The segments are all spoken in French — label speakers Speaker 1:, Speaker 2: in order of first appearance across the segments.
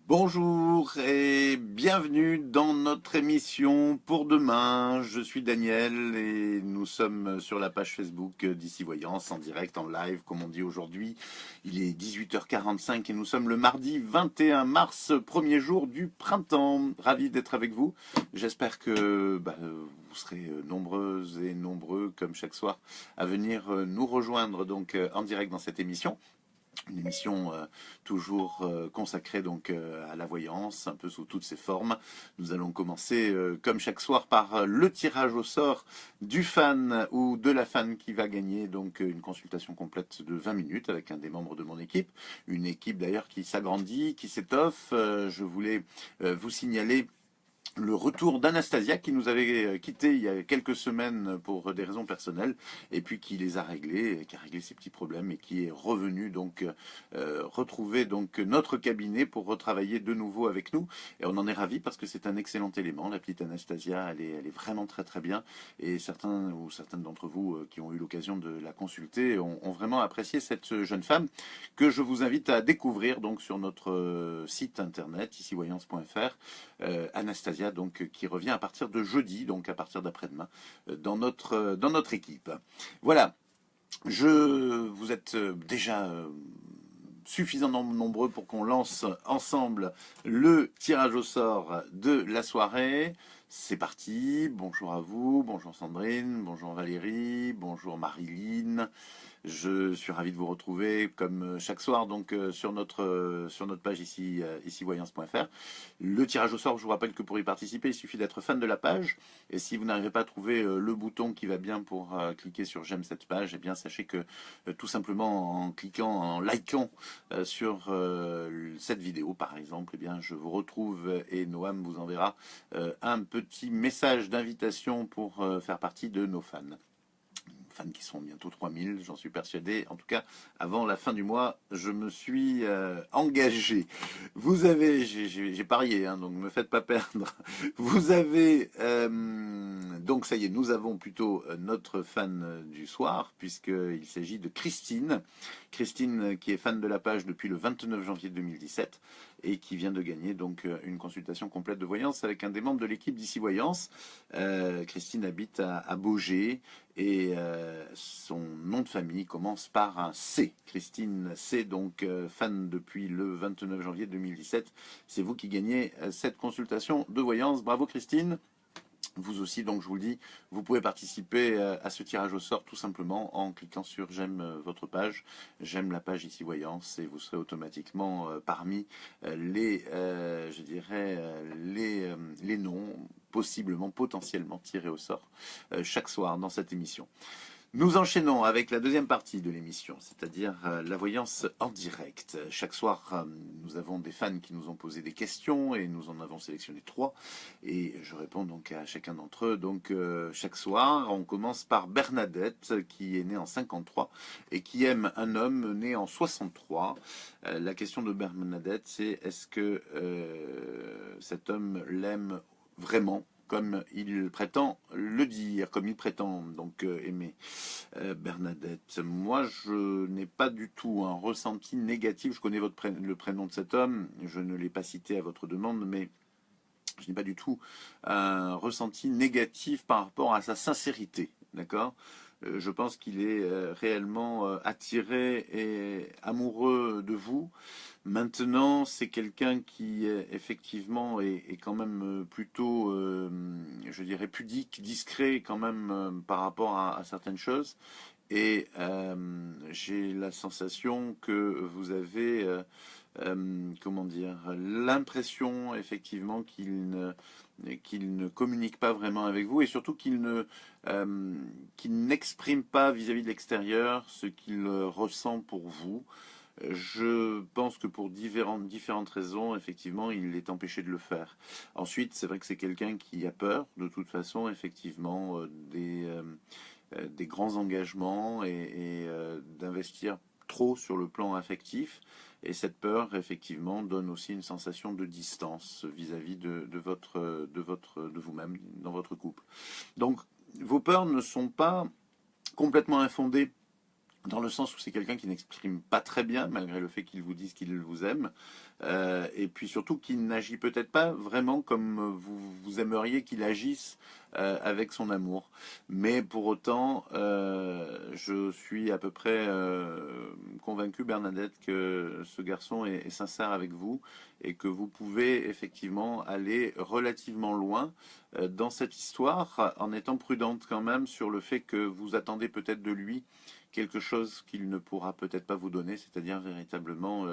Speaker 1: Bonjour et bienvenue dans notre émission pour demain. Je suis Daniel et nous sommes sur la page Facebook d'Ici Voyance en direct, en live, comme on dit aujourd'hui. Il est 18h45 et nous sommes le mardi 21 mars, premier jour du printemps. Ravi d'être avec vous. J'espère que vous serez nombreuses et nombreux, comme chaque soir, à venir nous rejoindre donc en direct dans cette émission. Une émission toujours consacrée donc à la voyance, un peu sous toutes ses formes. Nous allons commencer comme chaque soir par le tirage au sort du fan ou de la fan qui va gagner donc une consultation complète de 20 minutes avec un des membres de mon équipe. Une équipe d'ailleurs qui s'agrandit, qui s'étoffe. Je voulais vous signaler le retour d'Anastasia qui nous avait quittés il y a quelques semaines pour des raisons personnelles et puis qui les a réglés, qui a réglé ses petits problèmes et qui est revenu donc retrouver donc notre cabinet pour retravailler de nouveau avec nous. Et on en est ravis parce que c'est un excellent élément. La petite Anastasia, elle est vraiment très très bien et certains ou certaines d'entre vous qui ont eu l'occasion de la consulter ont vraiment apprécié cette jeune femme que je vous invite à découvrir donc sur notre site internet icivoyance.fr. Anastasia donc qui revient à partir de jeudi, donc à partir d'après-demain, dans notre équipe. Voilà, vous êtes déjà suffisamment nombreux pour qu'on lance ensemble le tirage au sort de la soirée. C'est parti, bonjour à vous, bonjour Sandrine, bonjour Valérie, bonjour Marilyn. Je suis ravi de vous retrouver comme chaque soir donc sur notre page ici voyance.fr. Le tirage au sort, je vous rappelle que pour y participer, il suffit d'être fan de la page. Et si vous n'arrivez pas à trouver le bouton qui va bien pour cliquer sur j'aime cette page, eh bien sachez que tout simplement en cliquant, en likant sur cette vidéo par exemple, eh bien je vous retrouve et Noam vous enverra un petit message d'invitation pour faire partie de nos fans. Fans qui sont bientôt 3000, j'en suis persuadé. En tout cas, avant la fin du mois, je me suis engagé. Vous avez, j'ai parié, hein, donc ne me faites pas perdre. Vous avez, donc ça y est, nous avons plutôt notre fan du soir, puisqu'il s'agit de Christine. Christine qui est fan de la page depuis le 29 janvier 2017 et qui vient de gagner donc une consultation complète de voyance avec un des membres de l'équipe d'Ici Voyance. Christine habite à Baugé et son nom de famille commence par un C. Christine C, donc fan depuis le 29 janvier 2017. C'est vous qui gagnez cette consultation de voyance. Bravo Christine. Vous aussi, donc je vous le dis, vous pouvez participer à ce tirage au sort tout simplement en cliquant sur j'aime votre page, j'aime la page Ici Voyance et vous serez automatiquement parmi je dirais, les noms possiblement, potentiellement tirés au sort chaque soir dans cette émission. Nous enchaînons avec la deuxième partie de l'émission, c'est-à-dire la voyance en direct. Chaque soir, nous avons des fans qui nous ont posé des questions et nous en avons sélectionné 3. Et je réponds donc à chacun d'entre eux. Donc chaque soir, on commence par Bernadette qui est née en 53 et qui aime un homme né en 63. La question de Bernadette, c'est est-ce que cet homme l'aime vraiment comme il prétend le dire, comme il prétend donc aimer Bernadette. Moi, je n'ai pas du tout un ressenti négatif. Je connais le prénom de cet homme. Je ne l'ai pas cité à votre demande, mais je n'ai pas du tout un ressenti négatif par rapport à sa sincérité. D'accord ? Je pense qu'il est réellement attiré et amoureux de vous. Maintenant, c'est quelqu'un qui effectivement est quand même plutôt, je dirais, pudique, discret quand même par rapport à certaines choses. Et j'ai la sensation que vous avez, comment dire, l'impression effectivement qu'il ne communique pas vraiment avec vous et surtout qu'il n'exprime pas vis-à-vis de l'extérieur ce qu'il ressent pour vous. Je pense que pour différentes raisons, effectivement, il est empêché de le faire. Ensuite, c'est vrai que c'est quelqu'un qui a peur, de toute façon, effectivement, des grands engagements et d'investir trop sur le plan affectif. Et cette peur, effectivement, donne aussi une sensation de distance vis-à-vis de vous-même dans votre couple. Donc, vos peurs ne sont pas complètement infondées dans le sens où c'est quelqu'un qui n'exprime pas très bien, malgré le fait qu'il vous dise qu'il vous aime, et puis surtout qu'il n'agit peut-être pas vraiment comme vous aimeriez qu'il agisse avec son amour. Mais pour autant, je suis à peu près convaincu, Bernadette, que ce garçon est sincère avec vous et que vous pouvez effectivement aller relativement loin dans cette histoire en étant prudente quand même sur le fait que vous attendez peut-être de lui quelque chose qu'il ne pourra peut-être pas vous donner, c'est-à-dire véritablement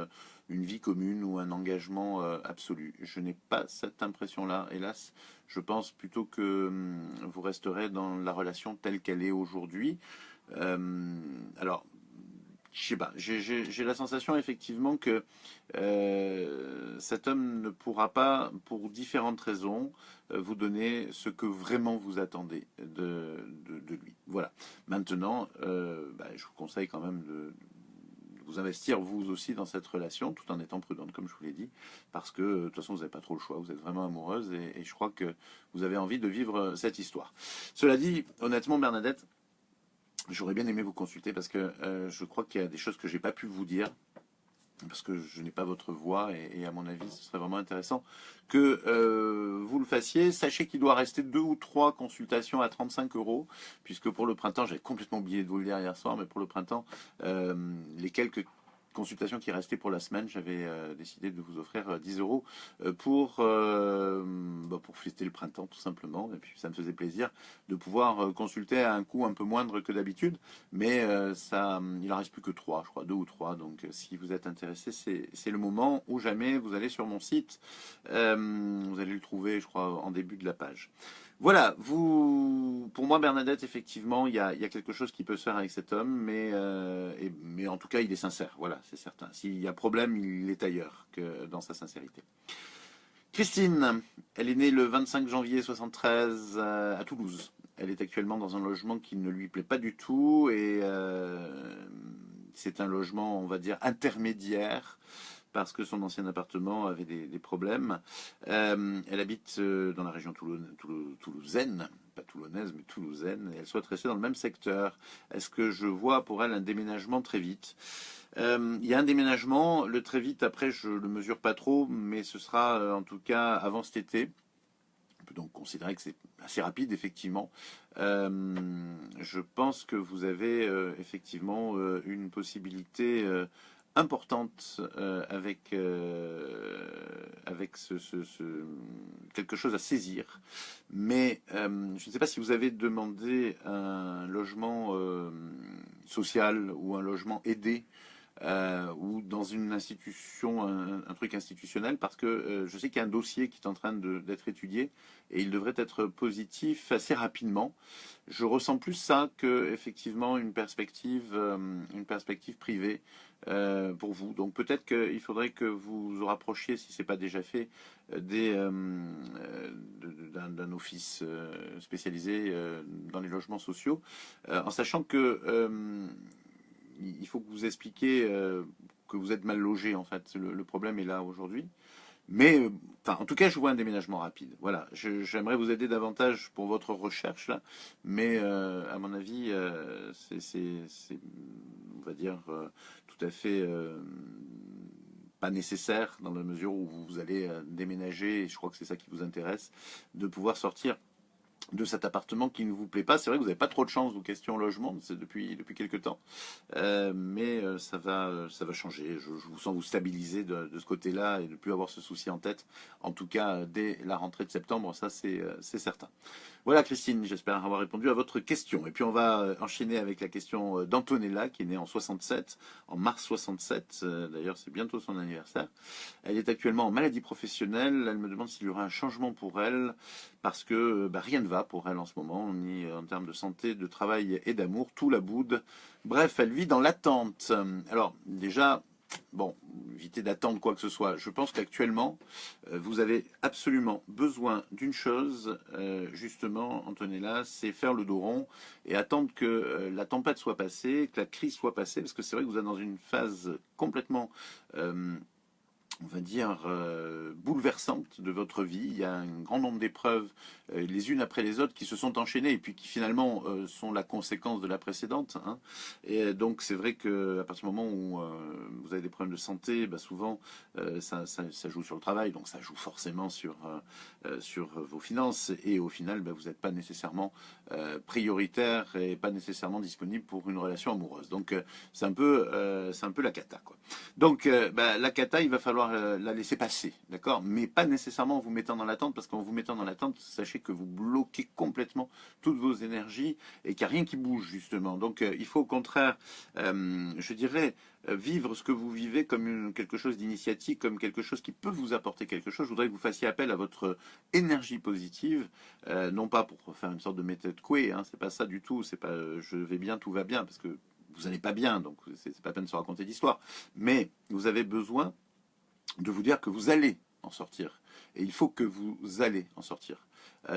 Speaker 1: une vie commune ou un engagement absolu. Je n'ai pas cette impression-là, hélas. Je pense plutôt que vous resterez dans la relation telle qu'elle est aujourd'hui. Alors, je sais pas, j'ai la sensation effectivement que cet homme ne pourra pas, pour différentes raisons, vous donner ce que vraiment vous attendez de lui. Voilà. Maintenant, je vous conseille quand même de vous investir vous aussi dans cette relation, tout en étant prudente, comme je vous l'ai dit, parce que de toute façon, vous n'avez pas trop le choix, vous êtes vraiment amoureuse, et je crois que vous avez envie de vivre cette histoire. Cela dit, honnêtement, Bernadette, j'aurais bien aimé vous consulter parce que je crois qu'il y a des choses que j'ai pas pu vous dire parce que je n'ai pas votre voix et à mon avis ce serait vraiment intéressant que vous le fassiez. Sachez qu'il doit rester 2 ou 3 consultations à 35 euros puisque pour le printemps, j'avais complètement oublié de vous le dire hier soir, mais pour le printemps, les quelques consultation qui restait pour la semaine, j'avais décidé de vous offrir 10 euros pour fêter le printemps tout simplement. Et puis ça me faisait plaisir de pouvoir consulter à un coût un peu moindre que d'habitude. Mais il en reste plus que 3, je crois, 2 ou 3. Donc si vous êtes intéressé, c'est le moment ou jamais. Vous allez sur mon site. Vous allez le trouver, je crois, en début de la page. Voilà, pour moi, Bernadette, effectivement, il y a quelque chose qui peut se faire avec cet homme, mais en tout cas, il est sincère, voilà, c'est certain. S'il y a problème, il est ailleurs que dans sa sincérité. Christine, elle est née le 25 janvier 73 à Toulouse. Elle est actuellement dans un logement qui ne lui plaît pas du tout et c'est un logement, on va dire, intermédiaire parce que son ancien appartement avait des problèmes. Elle habite dans la région toulousaine, pas toulonnaise, mais toulousaine, et elle souhaite rester dans le même secteur. Est-ce que je vois pour elle un déménagement très vite? Il y a un déménagement, le très vite, après je ne le mesure pas trop, mais ce sera en tout cas avant cet été. On peut donc considérer que c'est assez rapide, effectivement. Je pense que vous avez effectivement une possibilité importante avec quelque chose à saisir. Mais je ne sais pas si vous avez demandé un logement social ou un logement aidé ou dans une institution, un truc institutionnel, parce que je sais qu'il y a un dossier qui est en train d'être étudié et il devrait être positif assez rapidement. Je ressens plus ça que effectivement une perspective privée pour vous. Donc peut-être qu'il faudrait que vous vous rapprochiez, si c'est pas déjà fait, d'un office spécialisé dans les logements sociaux, en sachant que il faut que vous expliquiez que vous êtes mal logé, en fait. Le problème est là aujourd'hui. Mais, en tout cas, je vois un déménagement rapide. Voilà, j'aimerais vous aider davantage pour votre recherche, là. Mais, à mon avis, on va dire, tout à fait pas nécessaire, dans la mesure où vous allez déménager, et je crois que c'est ça qui vous intéresse, de pouvoir sortir de cet appartement qui ne vous plaît pas. C'est vrai que vous n'avez pas trop de chance, vous, question logement, c'est depuis quelques temps. Mais ça va changer. Je vous sens vous stabiliser de ce côté-là et ne plus avoir ce souci en tête. En tout cas, dès la rentrée de septembre, ça c'est certain. Voilà Christine, j'espère avoir répondu à votre question. Et puis on va enchaîner avec la question d'Antonella, qui est née en 67, en mars 67. D'ailleurs, c'est bientôt son anniversaire. Elle est actuellement en maladie professionnelle. Elle me demande s'il y aura un changement pour elle, parce que rien ne va pour elle en ce moment, ni en termes de santé, de travail et d'amour, tout la boude. Bref, elle vit dans l'attente. Alors déjà, bon, évitez d'attendre quoi que ce soit. Je pense qu'actuellement, vous avez absolument besoin d'une chose, justement, Antonella, c'est faire le dos rond et attendre que la tempête soit passée, que la crise soit passée, parce que c'est vrai que vous êtes dans une phase complètement on va dire, bouleversante de votre vie. Il y a un grand nombre d'épreuves, les unes après les autres, qui se sont enchaînées et puis qui finalement sont la conséquence de la précédente, hein. Et donc c'est vrai qu'à partir du moment où vous avez des problèmes de santé, bah, souvent ça joue sur le travail, donc ça joue forcément sur vos finances. Et au final, bah, vous n'êtes pas nécessairement prioritaire et pas nécessairement disponible pour une relation amoureuse. Donc c'est un peu la cata, quoi. Donc, bah, la cata, il va falloir la laisser passer, d'accord? Mais pas nécessairement en vous mettant dans l'attente, parce qu'en vous mettant dans l'attente, sachez que vous bloquez complètement toutes vos énergies et qu'il n'y a rien qui bouge, justement. Donc, il faut au contraire, je dirais, vivre ce que vous vivez comme quelque chose d'initiatique, comme quelque chose qui peut vous apporter quelque chose. Je voudrais que vous fassiez appel à votre énergie positive, non pas pour faire une sorte de méthode Coué, hein, c'est pas ça du tout, c'est pas je vais bien, tout va bien, parce que vous n'allez pas bien, donc c'est pas la peine de se raconter d'histoire. Mais vous avez besoin de vous dire que vous allez en sortir. Et il faut que vous allez en sortir.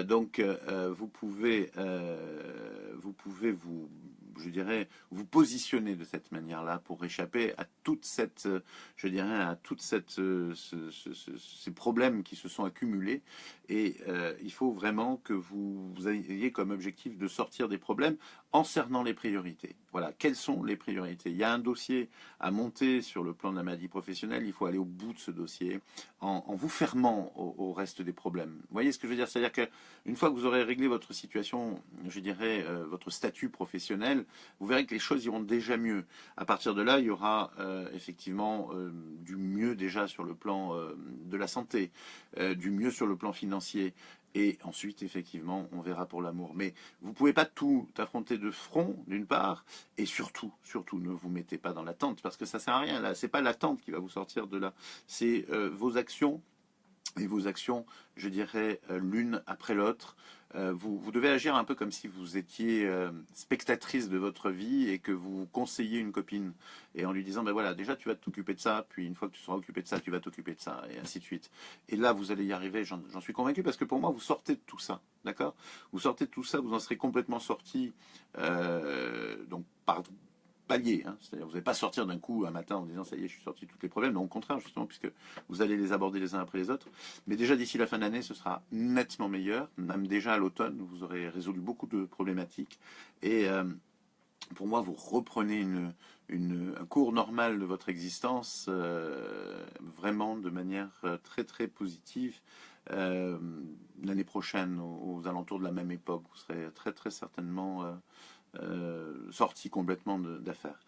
Speaker 1: Donc vous pouvez vous, je dirais, vous positionner de cette manière-là pour échapper à toute cette, je dirais, à toute cette, ces problèmes qui se sont accumulés. Et il faut vraiment que vous ayez comme objectif de sortir des problèmes en cernant les priorités. Voilà, quelles sont les priorités? Il y a un dossier à monter sur le plan de la maladie professionnelle, il faut aller au bout de ce dossier en vous fermant au reste des problèmes. Vous voyez ce que je veux dire? C'est-à-dire qu'une fois que vous aurez réglé votre situation, je dirais, votre statut professionnel, vous verrez que les choses iront déjà mieux. À partir de là, il y aura effectivement du mieux déjà sur le plan de la santé, du mieux sur le plan financier. Et ensuite, effectivement, on verra pour l'amour. Mais vous ne pouvez pas tout affronter de front, d'une part, et surtout, surtout, ne vous mettez pas dans l'attente, parce que ça sert à rien. Là, c'est pas l'attente qui va vous sortir de là. C'est vos actions. Et vos actions, je dirais, l'une après l'autre. Vous devez agir un peu comme si vous étiez spectatrice de votre vie et que vous conseillez une copine. Et en lui disant, ben voilà, déjà tu vas t'occuper de ça, puis une fois que tu seras occupé de ça, tu vas t'occuper de ça, et ainsi de suite. Et là, vous allez y arriver, j'en suis convaincu, parce que pour moi, vous sortez de tout ça, d'accord? Vous sortez de tout ça, vous en serez complètement sorti, donc par palier, hein. C'est-à-dire vous n'allez pas sortir d'un coup un matin en disant ça y est, je suis sorti de tous les problèmes. Non, au contraire, justement, puisque vous allez les aborder les uns après les autres. Mais déjà d'ici la fin de l'année, ce sera nettement meilleur. Même déjà à l'automne, vous aurez résolu beaucoup de problématiques. Et pour moi, vous reprenez un cours normal de votre existence, vraiment de manière très très positive. Euh, L'année prochaine, aux alentours de la même époque, vous serez très très certainement sorti complètement d'affaires.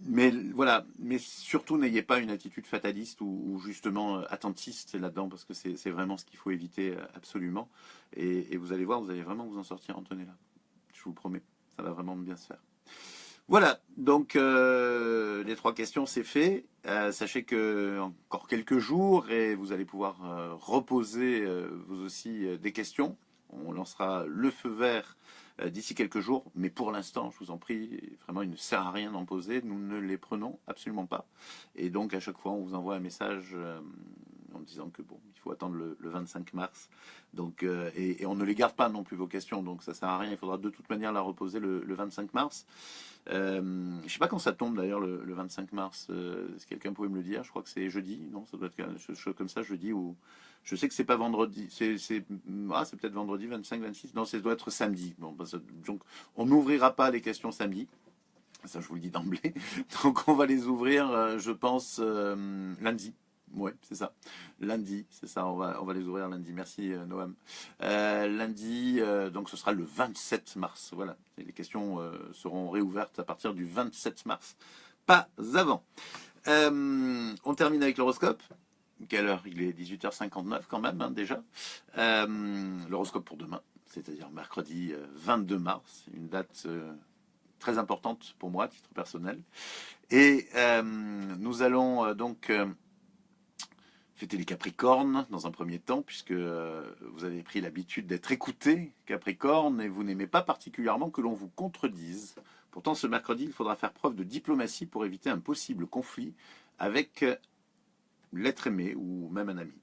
Speaker 1: Mais voilà, mais surtout n'ayez pas une attitude fataliste ou justement attentiste là-dedans, parce que c'est vraiment ce qu'il faut éviter absolument. Et vous allez voir, vous allez vraiment vous en sortir, Antonella. Je vous le promets, ça va vraiment bien se faire. Voilà, donc les trois questions, c'est fait. Sachez que encore quelques jours et vous allez pouvoir reposer vous aussi des questions. On lancera le feu vert d'ici quelques jours, mais pour l'instant, je vous en prie, vraiment, il ne sert à rien d'en poser. Nous ne les prenons absolument pas. Et donc, à chaque fois, on vous envoie un message en disant que bon, il faut attendre le 25 mars. Donc, et on ne les garde pas non plus vos questions, donc ça sert à rien. Il faudra de toute manière la reposer le 25 mars. Je ne sais pas quand ça tombe d'ailleurs le 25 mars. Si quelqu'un pouvait me le dire, je crois que c'est jeudi. Non, ça doit être quelque chose comme ça, jeudi ou. Je sais que c'est pas vendredi. C'est peut-être vendredi 25, 26. Non, ça doit être samedi. Bon, donc on n'ouvrira pas les questions samedi. Ça, je vous le dis d'emblée. Donc on va les ouvrir, je pense, lundi. Ouais, c'est ça. Lundi, c'est ça. On va les ouvrir lundi. Merci, Noam. Lundi, donc ce sera le 27 mars. Voilà. Et les questions seront réouvertes à partir du 27 mars. Pas avant. On termine avec l'horoscope. Quelle heure? Il est 18h59 quand même, hein, déjà. L'horoscope pour demain, c'est-à-dire mercredi 22 mars. Une date très importante pour moi, à titre personnel. Et nous allons donc fêter les Capricornes dans un premier temps, puisque vous avez pris l'habitude d'être écouté, Capricorne, et vous n'aimez pas particulièrement que l'on vous contredise. Pourtant, ce mercredi, il faudra faire preuve de diplomatie pour éviter un possible conflit avec l'être aimé ou même un ami.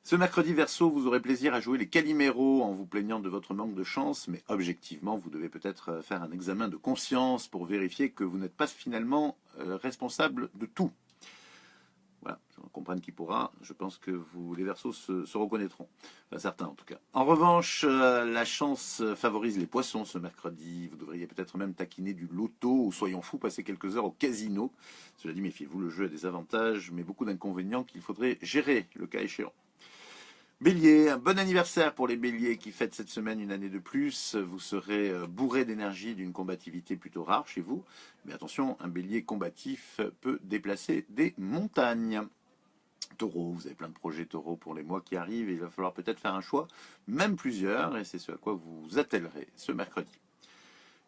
Speaker 1: Ce mercredi, Verseau, vous aurez plaisir à jouer les caliméros en vous plaignant de votre manque de chance, mais objectivement, vous devez peut-être faire un examen de conscience pour vérifier que vous n'êtes pas finalement responsable de tout. Voilà, comprenne qui pourra, je pense que les Verseaux se reconnaîtront. Enfin, certains en tout cas. En revanche, la chance favorise les poissons ce mercredi. Vous devriez peut-être même taquiner du loto ou soyons fous, passer quelques heures au casino. Cela dit, méfiez-vous, le jeu a des avantages, mais beaucoup d'inconvénients qu'il faudrait gérer le cas échéant. Bélier, un bon anniversaire pour les béliers qui fêtent cette semaine une année de plus. Vous serez bourré d'énergie d'une combativité plutôt rare chez vous. Mais attention, un bélier combatif peut déplacer des montagnes. Taureau, vous avez plein de projets taureau pour les mois qui arrivent et il va falloir peut-être faire un choix, même plusieurs, et c'est ce à quoi vous vous attellerez ce mercredi.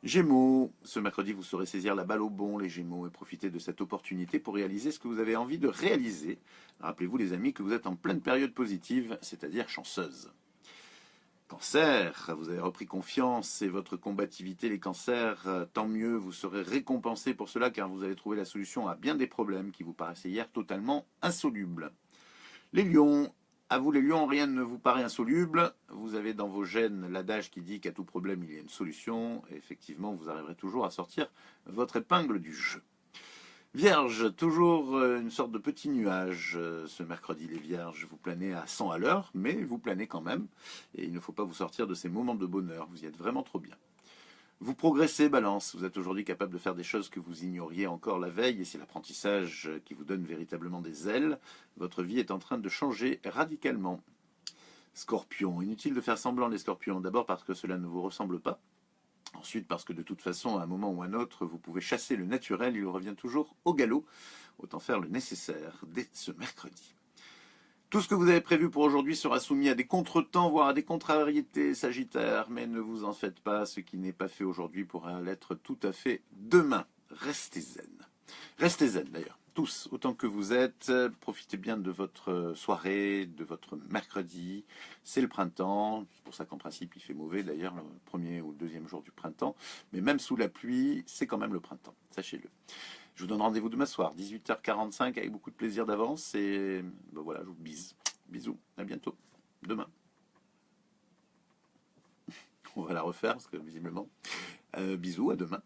Speaker 1: Gémeaux, ce mercredi vous saurez saisir la balle au bon les Gémeaux et profiter de cette opportunité pour réaliser ce que vous avez envie de réaliser. Rappelez-vous les amis que vous êtes en pleine période positive, c'est-à-dire chanceuse. Cancer, vous avez repris confiance et votre combativité, les cancers, tant mieux, vous serez récompensé pour cela car vous allez trouver la solution à bien des problèmes qui vous paraissaient hier totalement insolubles. Les lions, à vous les lions, rien ne vous paraît insoluble, vous avez dans vos gènes l'adage qui dit qu'à tout problème il y a une solution, et effectivement vous arriverez toujours à sortir votre épingle du jeu. Vierge, toujours une sorte de petit nuage ce mercredi les Vierges. Vous planez à 100 à l'heure, mais vous planez quand même. Et il ne faut pas vous sortir de ces moments de bonheur, vous y êtes vraiment trop bien. Vous progressez, Balance. Vous êtes aujourd'hui capable de faire des choses que vous ignoriez encore la veille, et c'est l'apprentissage qui vous donne véritablement des ailes. Votre vie est en train de changer radicalement. Scorpion, inutile de faire semblant les scorpions, d'abord parce que cela ne vous ressemble pas. Ensuite, parce que de toute façon, à un moment ou à un autre, vous pouvez chasser le naturel, il revient toujours au galop. Autant faire le nécessaire dès ce mercredi. Tout ce que vous avez prévu pour aujourd'hui sera soumis à des contretemps, voire à des contrariétés, Sagittaire, mais ne vous en faites pas, ce qui n'est pas fait aujourd'hui pourra l'être tout à fait demain. Restez zen. Restez zen d'ailleurs, tous, autant que vous êtes. Profitez bien de votre soirée, de votre mercredi. C'est le printemps, c'est pour ça qu'en principe il fait mauvais d'ailleurs, le premier ou le deuxième jour du printemps. Mais même sous la pluie, c'est quand même le printemps, sachez-le. Je vous donne rendez-vous demain soir, 18h45, avec beaucoup de plaisir d'avance. Et ben voilà, je vous bise. Bisous, à bientôt. Demain. On va la refaire, parce que visiblement. Bisous, à demain.